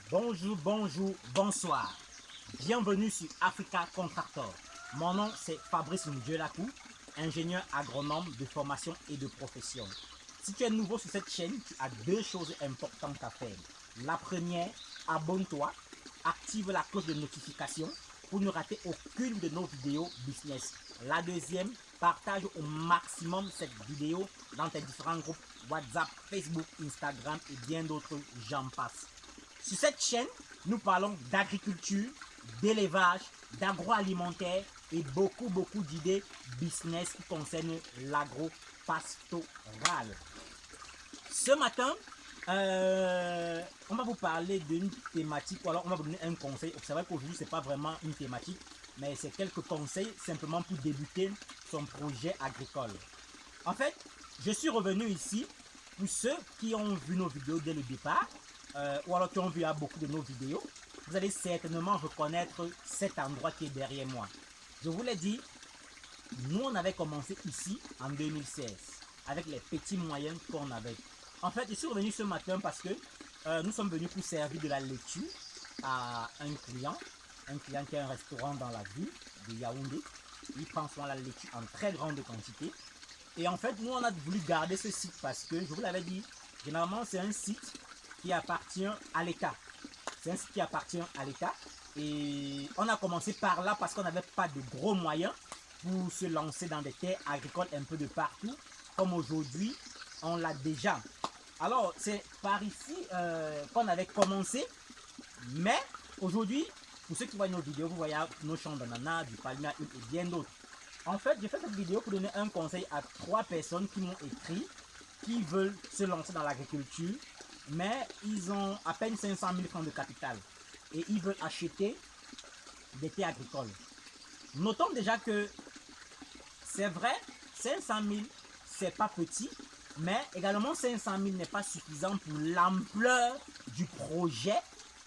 Bonjour, bonjour, bonsoir. Bienvenue sur Africa Contractor. Mon nom c'est Fabrice Ndjelakou, ingénieur agronome de formation et de profession. Si tu es nouveau sur cette chaîne, tu as deux choses importantes à faire. La première, abonne-toi, active la cloche de notification pour ne rater aucune de nos vidéos business. La deuxième, partage au maximum cette vidéo dans tes différents groupes WhatsApp, Facebook, Instagram et bien d'autres, j'en passe. Sur cette chaîne, nous parlons d'agriculture, d'élevage, d'agroalimentaire et beaucoup d'idées business qui concernent l'agro-pastoral. Ce matin, on va vous parler d'une thématique, ou alors on va vous donner un conseil. C'est vrai qu'aujourd'hui, ce n'est pas vraiment une thématique, mais c'est quelques conseils simplement pour débuter son projet agricole. En fait, je suis revenu ici pour ceux qui ont vu nos vidéos dès le départ, ou alors qui ont vu beaucoup de nos vidéos. Vous allez certainement reconnaître cet endroit qui est derrière moi. Je vous l'ai dit, nous on avait commencé ici en 2016 avec les petits moyens qu'on avait. En fait, je suis revenu ce matin parce que nous sommes venus pour servir de la laitue à un client qui a un restaurant dans la ville de Yaoundé. Il prend soin de la laitue en très grande quantité. Et en fait, nous on a voulu garder ce site parce que, je vous l'avais dit, généralement c'est un site qui appartient à l'État. C'est un site qui appartient à l'État. Et on a commencé par là parce qu'on n'avait pas de gros moyens pour se lancer dans des terres agricoles un peu de partout. Comme aujourd'hui, on l'a déjà. Alors, c'est par ici qu'on avait commencé. Mais aujourd'hui, pour ceux qui voient nos vidéos, vous voyez nos champs d'ananas, du palmier et bien d'autres. En fait, j'ai fait cette vidéo pour donner un conseil à 3 personnes qui m'ont écrit, qui veulent se lancer dans l'agriculture, mais ils ont à peine 500 000 francs de capital et ils veulent acheter des terres agricoles. Notons déjà que c'est vrai, 500 000, c'est pas petit, mais également 500 000 n'est pas suffisant pour l'ampleur du projet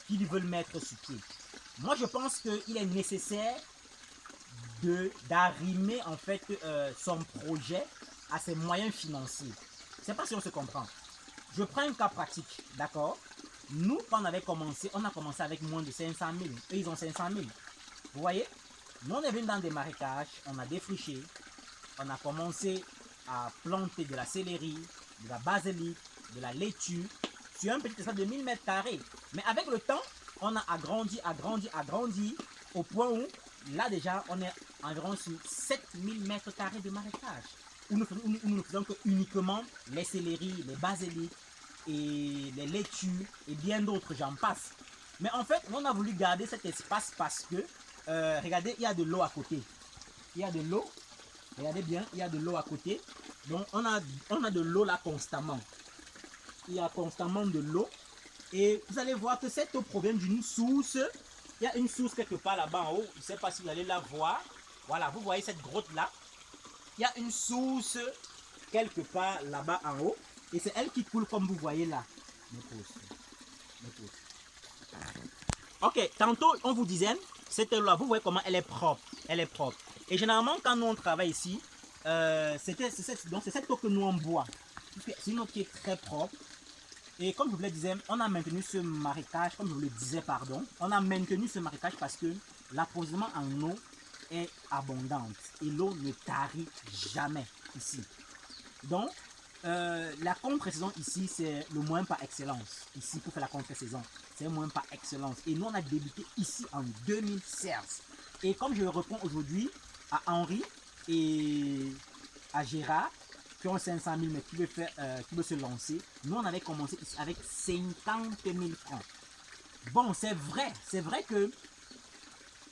qu'ils veulent mettre sur pied. Moi, je pense qu'il est nécessaire d'arrimer en fait son projet à ses moyens financiers. Je ne sais pas si on se comprend. Je prends un cas pratique, d'accord? Nous, quand on avait commencé, on a commencé avec moins de 500 000. Eux, ils ont 500 000. Vous voyez? Nous, on est venu dans des marécages, on a défriché, on a commencé à planter de la céleri, de la basilic, de la laitue, sur un petit espace de 1000 mètres carrés. Mais avec le temps, on a agrandi, au point où, là déjà, on est environ sur 7000 mètres carrés de marécage. Où nous ne faisons que uniquement les céleris, les basiliques, et les laitues, et bien d'autres, j'en passe. Mais en fait, on a voulu garder cet espace parce que, regardez, il y a de l'eau à côté. Il y a de l'eau, regardez bien, il y a de l'eau à côté. Donc, on a de l'eau là constamment. Il y a constamment de l'eau. Et vous allez voir que cette eau provient d'une source. Il y a une source quelque part là-bas en haut. Je ne sais pas si vous allez la voir. Voilà, vous voyez cette grotte là. Il y a une source quelque part là-bas en haut. Et c'est elle qui coule comme vous voyez là. Ok, tantôt on vous disait, cette eau là, vous voyez comment elle est propre. Elle est propre. Et généralement quand nous on travaille ici, c'est cette eau que nous on boit. C'est une eau qui est très propre. Et comme je vous le disais, on a maintenu ce marécage, comme je vous le disais, pardon, on a maintenu ce marécage parce que l'approvisionnement en eau est abondante et l'eau ne tarit jamais ici. Donc, la contre-saison ici, c'est le moyen par excellence. Ici, pour faire la contre-saison, c'est le moyen par excellence. Et nous, on a débuté ici en 2016. Et comme je réponds aujourd'hui à Henri et à Gérard, qui ont 500 000 mais qui veut se lancer, nous on avait commencé ici avec 50 000 francs. Bon, c'est vrai que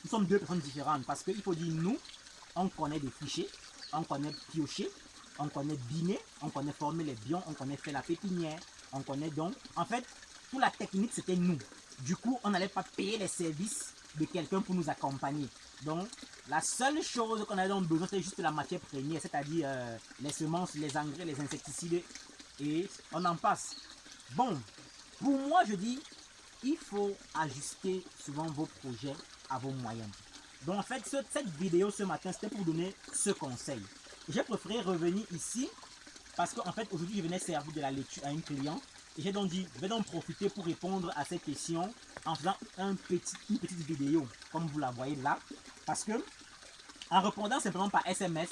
nous sommes deux personnes différentes parce qu'il faut dire, nous, on connaît des fichiers, on connaît piocher, on connaît biner, on connaît former les bions, on connaît faire la pépinière, on connaît donc, en fait, toute la technique c'était nous. Du coup, on n'allait pas payer les services de quelqu'un pour nous accompagner. Donc, la seule chose qu'on a besoin, c'est juste la matière première, c'est-à-dire les semences, les engrais, les insecticides, et on en passe. Bon, pour moi, je dis, il faut ajuster souvent vos projets à vos moyens. Donc, en fait, cette vidéo ce matin, c'était pour vous donner ce conseil. J'ai préféré revenir ici parce qu'en fait, aujourd'hui, je venais servir de la laitue à un client Et j'ai donc dit, je vais donc profiter pour répondre à ces questions en faisant une petite vidéo, comme vous la voyez là. Parce que, en répondant simplement par SMS,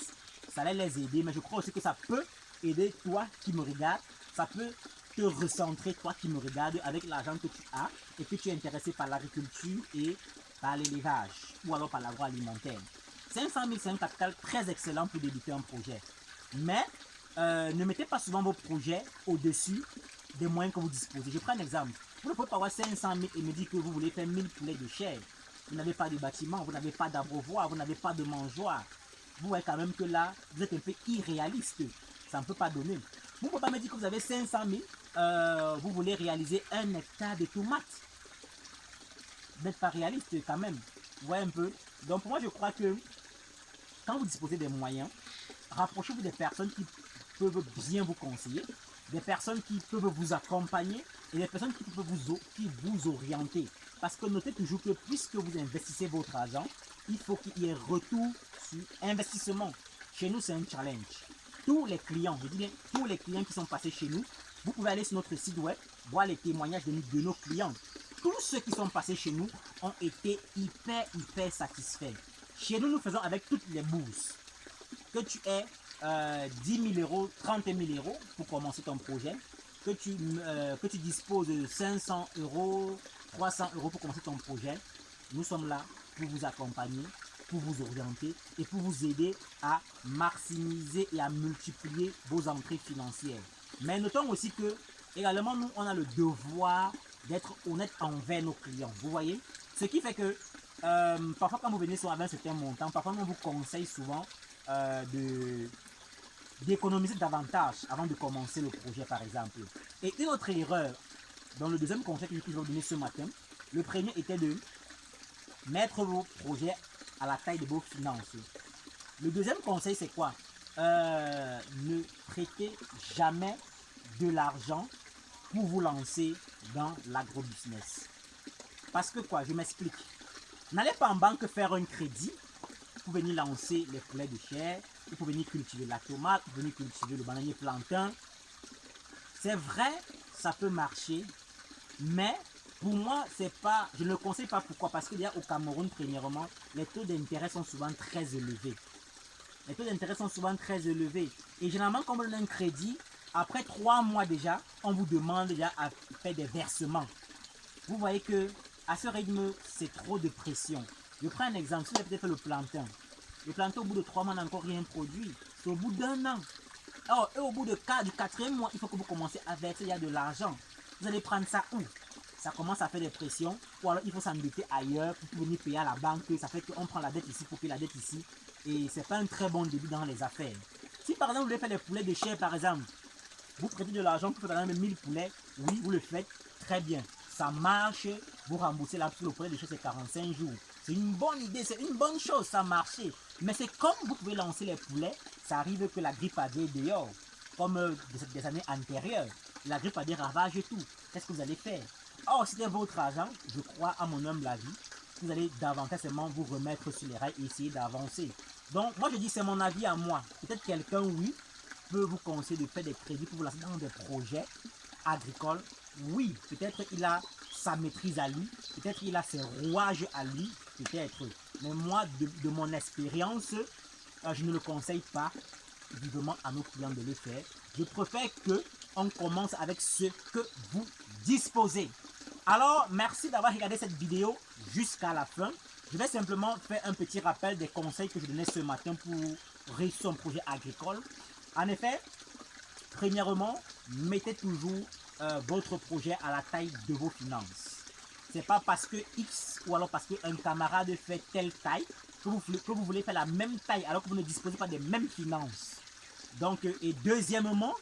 ça allait les aider. Mais je crois aussi que ça peut aider toi qui me regardes. Ça peut te recentrer, toi qui me regardes, avec l'argent que tu as et que tu es intéressé par l'agriculture et par l'élevage ou alors par l'agroalimentaire. 500 000, c'est un capital très excellent pour débuter un projet. Mais ne mettez pas souvent vos projets au-dessus des moyens que vous disposez. Je prends un exemple. Vous ne pouvez pas avoir 500 000 et me dire que vous voulez faire 1000 poulets de chair. Vous n'avez pas de bâtiment, vous n'avez pas d'abreuvoir, vous n'avez pas de mangeoire. Vous voyez quand même que là, vous êtes un peu irréaliste. Ça ne peut pas donner. Vous ne pouvez pas me dire que vous avez 500 000, vous voulez réaliser 1 hectare de tomates. Vous n'êtes pas réaliste quand même. Vous voyez un peu. Donc pour moi, je crois que quand vous disposez des moyens, rapprochez-vous des personnes qui peuvent bien vous conseiller, des personnes qui peuvent vous accompagner et des personnes qui peuvent vous orienter. Parce que notez toujours que puisque vous investissez votre argent, il faut qu'il y ait retour sur investissement. Chez nous, c'est un challenge. Tous les clients, je dis bien tous les clients qui sont passés chez nous, vous pouvez aller sur notre site web, voir les témoignages de nos clients. Tous ceux qui sont passés chez nous ont été hyper satisfaits. Chez nous, nous faisons avec toutes les bourses. Que tu aies 10 000 euros, 30 000 euros pour commencer ton projet, que tu disposes de 500 euros, 300 euros pour commencer ton projet, nous sommes là pour vous accompagner, pour vous orienter et pour vous aider à maximiser et à multiplier vos entrées financières. Mais notons aussi que, également, nous, on a le devoir d'être honnête envers nos clients. Vous voyez? Ce qui fait que, parfois, quand vous venez sur un certain montant, parfois, on vous conseille souvent d'économiser davantage avant de commencer le projet, par exemple. Et une autre erreur, dans le deuxième conseil que je vais vous donner ce matin, le premier était de mettre vos projets à la taille de vos finances. Le deuxième conseil, c'est quoi? Ne prêtez jamais de l'argent pour vous lancer dans l'agro-business. Parce que quoi? Je m'explique. N'allez pas en banque faire un crédit pour venir lancer les poulets de chair, pour venir cultiver la tomate, pour venir cultiver le bananier plantain. C'est vrai, ça peut marcher, mais pour moi, c'est pas, je ne le conseille pas. Pourquoi? Parce qu'il y a au Cameroun, premièrement, les taux d'intérêt sont souvent très élevés. Les taux d'intérêt sont souvent très élevés. Et généralement, quand on donne un crédit, après 3 mois déjà, on vous demande déjà à faire des versements. Vous voyez que à ce rythme, c'est trop de pression. Je prends un exemple. Si vous avez peut-être fait le plantain, au bout de 3 mois, n'a encore rien produit. C'est au bout d'1 an. Alors, et au bout du 4e mois, il faut que vous commencez à verser, il y a de l'argent. Vous allez prendre ça où? Ça commence à faire des pressions. Ou alors, il faut s'endetter ailleurs pour venir payer à la banque. Ça fait qu'on prend la dette ici pour payer la dette ici. Et c'est pas un très bon début dans les affaires. Si par exemple, vous voulez faire des poulets de chair, par exemple, vous prêtez de l'argent pour faire 1000 poulets, oui, vous le faites très bien. Ça marche, vous remboursez là le poulet de chair, c'est 45 jours. C'est une bonne idée, c'est une bonne chose, ça marche. Mais c'est comme vous pouvez lancer les poulets, ça arrive que la grippe aviaire est dehors. Comme des années antérieures. La grippe aviaire ravage tout. Qu'est-ce que vous allez faire? Or, si c'est votre argent, je crois à mon humble avis, vous allez davantage seulement vous remettre sur les rails et essayer d'avancer. Donc, moi je dis c'est mon avis à moi. Peut-être quelqu'un, oui, peut vous conseiller de faire des crédits pour vous lancer dans des projets agricoles. Oui, peut-être il a sa maîtrise à lui, peut-être il a ses rouages à lui, peut-être. Mais moi, de mon expérience, je ne le conseille pas vivement à nos clients de le faire. Je préfère qu'on commence avec ce que vous disposez. Alors, merci d'avoir regardé cette vidéo jusqu'à la fin. Je vais simplement faire un petit rappel des conseils que je donnais ce matin pour réussir un projet agricole. En effet, premièrement, mettez toujours votre projet à la taille de vos finances. C'est pas parce que X ou alors parce qu'un camarade fait telle taille que vous voulez faire la même taille alors que vous ne disposez pas des mêmes finances. Donc, et deuxièmement,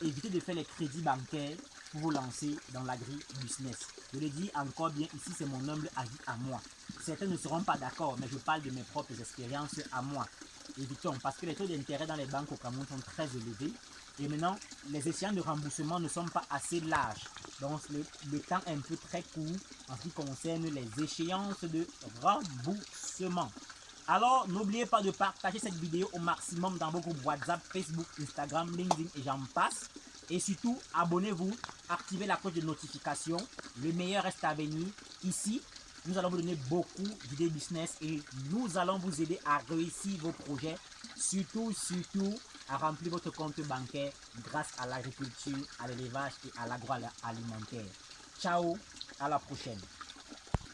évitez de faire les crédits bancaires pour vous lancer dans l'agri-business. Je le dis encore bien, ici c'est mon humble avis à moi. Certains ne seront pas d'accord, mais je parle de mes propres expériences à moi. Évitons, parce que les taux d'intérêt dans les banques au Cameroun sont très élevés. Et maintenant, les échéances de remboursement ne sont pas assez larges. Donc, le temps est un peu très court en ce qui concerne les échéances de remboursement. Alors, n'oubliez pas de partager cette vidéo au maximum dans vos groupes WhatsApp, Facebook, Instagram, LinkedIn et j'en passe. Et surtout, abonnez-vous, activez la cloche de notification. Le meilleur reste à venir. Ici, nous allons vous donner beaucoup d'idées business et nous allons vous aider à réussir vos projets. Surtout, à remplir votre compte bancaire grâce à l'agriculture, à l'élevage et à l'agroalimentaire. Ciao, à la prochaine.